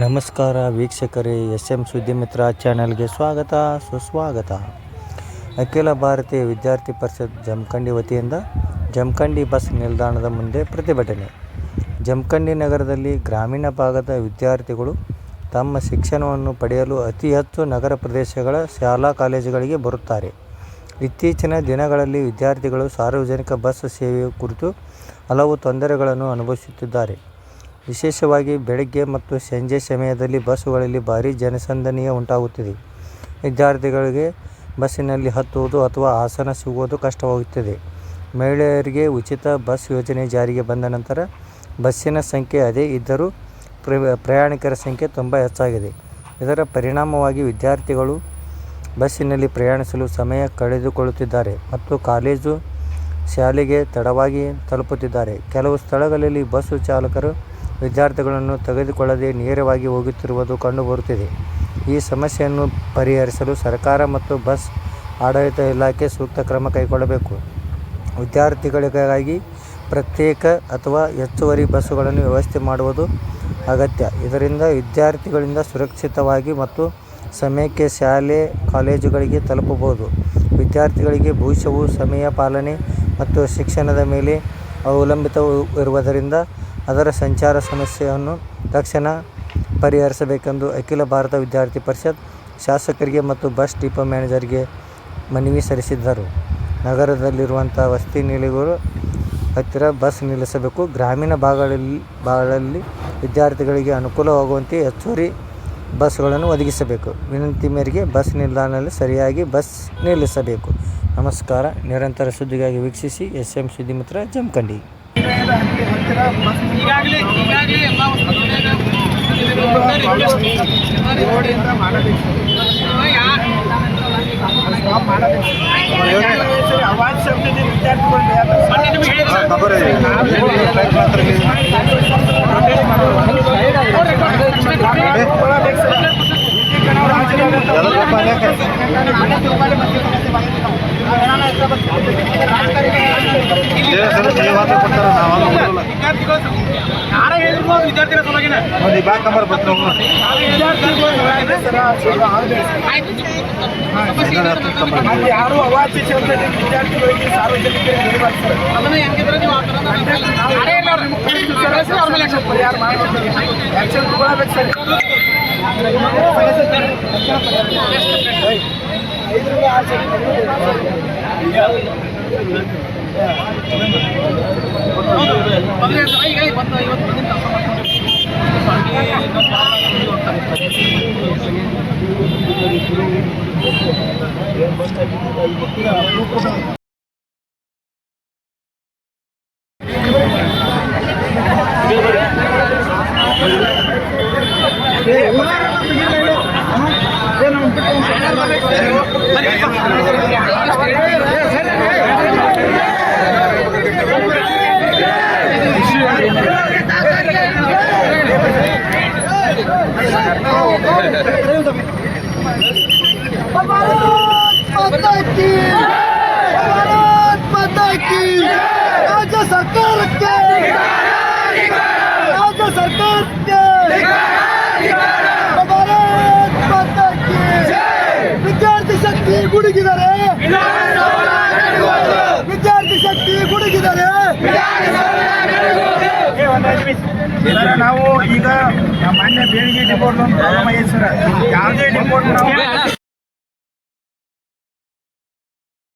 ನಮಸ್ಕಾರ ವೀಕ್ಷಕರೇ, SM ಸುದ್ದಿ ಮಿತ್ರ ಚಾನೆಲ್ಗೆ ಸ್ವಾಗತ ಸುಸ್ವಾಗತ. ಅಖಿಲ ಭಾರತೀಯ ವಿದ್ಯಾರ್ಥಿ ಪರಿಷತ್ ಜಮಖಂಡಿ ವತಿಯಿಂದ ಜಮಖಂಡಿ ಬಸ್ ನಿಲ್ದಾಣದ ಮುಂದೆ ಪ್ರತಿಭಟನೆ. ಜಮಖಂಡಿ ನಗರದಲ್ಲಿ ಗ್ರಾಮೀಣ ಭಾಗದ ವಿದ್ಯಾರ್ಥಿಗಳು ತಮ್ಮ ಶಿಕ್ಷಣವನ್ನು ಪಡೆಯಲು ಅತಿ ಹೆಚ್ಚು ನಗರ ಪ್ರದೇಶಗಳ ಶಾಲಾ ಕಾಲೇಜುಗಳಿಗೆ ಬರುತ್ತಾರೆ. ಇತ್ತೀಚಿನ ದಿನಗಳಲ್ಲಿ ವಿದ್ಯಾರ್ಥಿಗಳು ಸಾರ್ವಜನಿಕ ಬಸ್ ಸೇವೆ ಕುರಿತು ಹಲವು ತೊಂದರೆಗಳನ್ನು ಅನುಭವಿಸುತ್ತಿದ್ದಾರೆ. ವಿಶೇಷವಾಗಿ ಬೆಳಗ್ಗೆ ಮತ್ತು ಸಂಜೆ ಸಮಯದಲ್ಲಿ ಬಸ್ಸುಗಳಲ್ಲಿ ಭಾರೀ ಜನಸಂದಣಿ ಉಂಟಾಗುತ್ತಿದೆ. ವಿದ್ಯಾರ್ಥಿಗಳಿಗೆ ಬಸ್ಸಿನಲ್ಲಿ ಹತ್ತುವುದು ಅಥವಾ ಆಸನ ಸಿಗುವುದು ಕಷ್ಟವಾಗುತ್ತಿದೆ. ಮಹಿಳೆಯರಿಗೆ ಉಚಿತ ಬಸ್ ಯೋಜನೆ ಜಾರಿಗೆ ಬಂದ ನಂತರ ಬಸ್ಸಿನ ಸಂಖ್ಯೆ ಅದೇ ಇದ್ದರೂ ಪ್ರಯಾಣಿಕರ ಸಂಖ್ಯೆ ತುಂಬ ಹೆಚ್ಚಾಗಿದೆ. ಇದರ ಪರಿಣಾಮವಾಗಿ ವಿದ್ಯಾರ್ಥಿಗಳು ಬಸ್ಸಿನಲ್ಲಿ ಪ್ರಯಾಣಿಸಲು ಸಮಯ ಕಳೆದುಕೊಳ್ಳುತ್ತಿದ್ದಾರೆ ಮತ್ತು ಕಾಲೇಜು ಶಾಲೆಗೆ ತಡವಾಗಿ ತಲುಪುತ್ತಿದ್ದಾರೆ. ಕೆಲವು ಸ್ಥಳಗಳಲ್ಲಿ ಬಸ್ಸು ಚಾಲಕರು ವಿದ್ಯಾರ್ಥಿಗಳನ್ನು ತೆಗೆದುಕೊಳ್ಳದೆ ನೇರವಾಗಿ ಹೋಗುತ್ತಿರುವುದು ಕಂಡುಬರುತ್ತಿದೆ. ಈ ಸಮಸ್ಯೆಯನ್ನು ಪರಿಹರಿಸಲು ಸರ್ಕಾರ ಮತ್ತು ಬಸ್ ಆಡಳಿತ ಇಲಾಖೆ ಸೂಕ್ತ ಕ್ರಮ ಕೈಗೊಳ್ಳಬೇಕು. ವಿದ್ಯಾರ್ಥಿಗಳಿಗಾಗಿ ಪ್ರತ್ಯೇಕ ಅಥವಾ ಹೆಚ್ಚುವರಿ ಬಸ್ಸುಗಳನ್ನು ವ್ಯವಸ್ಥೆ ಮಾಡುವುದು ಅಗತ್ಯ. ಇದರಿಂದ ವಿದ್ಯಾರ್ಥಿಗಳಿಂದ ಸುರಕ್ಷಿತವಾಗಿ ಮತ್ತು ಸಮಯಕ್ಕೆ ಶಾಲೆ ಕಾಲೇಜುಗಳಿಗೆ ತಲುಪಬಹುದು. ವಿದ್ಯಾರ್ಥಿಗಳಿಗೆ ಭವಿಷ್ಯವು ಸಮಯ ಪಾಲನೆ ಮತ್ತು ಶಿಕ್ಷಣದ ಮೇಲೆ ಅವಲಂಬಿತವಿರುವುದರಿಂದ ಅದರ ಸಂಚಾರ ಸಮಸ್ಯೆಯನ್ನು ತಕ್ಷಣ ಪರಿಹರಿಸಬೇಕೆಂದು ಅಖಿಲ ಭಾರತ ವಿದ್ಯಾರ್ಥಿ ಪರಿಷತ್ ಶಾಸಕರಿಗೆ ಮತ್ತು ಬಸ್ ಡಿಪೋ ಮ್ಯಾನೇಜರ್ಗೆ ಮನವಿ ಸಲ್ಲಿಸಿದ್ದರು. ನಗರದಲ್ಲಿರುವಂಥ ವಸತಿ ನಿಲಯಗಳ ಹತ್ತಿರ ಬಸ್ ನಿಲ್ಲಿಸಬೇಕು. ಗ್ರಾಮೀಣ ಭಾಗಗಳಲ್ಲಿ ವಿದ್ಯಾರ್ಥಿಗಳಿಗೆ ಅನುಕೂಲವಾಗುವಂತೆ ಹೆಚ್ಚುವರಿ ಬಸ್ಗಳನ್ನು ಒದಗಿಸಬೇಕು. ವಿನಂತಿ ಮೇರೆಗೆ ಬಸ್ ನಿಲ್ದಾಣದಲ್ಲಿ ಸರಿಯಾಗಿ ಬಸ್ ನಿಲ್ಲಿಸಬೇಕು. ನಮಸ್ಕಾರ. ನಿರಂತರ ಸುದ್ದಿಗಾಗಿ ವೀಕ್ಷಿಸಿ SM ಸುದ್ದಿ ಮಿತ್ರ ಜಮಖಂಡಿ. ಯಾರು ಅವಾಚ್ಯ ಶಬ್ದದಲ್ಲಿ ವಿದ್ಯಾರ್ಥಿಗಳಿಗೆ ಸಾರ್ವಜನಿಕರಿಗೆ ಪರಿಹಾರ ಮಾಡಬೇಕು. ಆ್ಯಕ್ಷನ್ ತಗೊಳ್ಳಬೇಕು ಸರ್. राज्य सरकार ವಿದ್ಯಾರ್ಥಿ ಶಕ್ತಿ ಗುಡುಗಿದರೆ ನಾವು ಈಗ ಮಾನ್ಯ ಬೇಡಿಕೆ ಡಿಪೋಟ್ ಪ್ರಾರಂಭ ಸರ್. ಯಾವುದೇ ಡಿಪೋಟ್ ನಾವು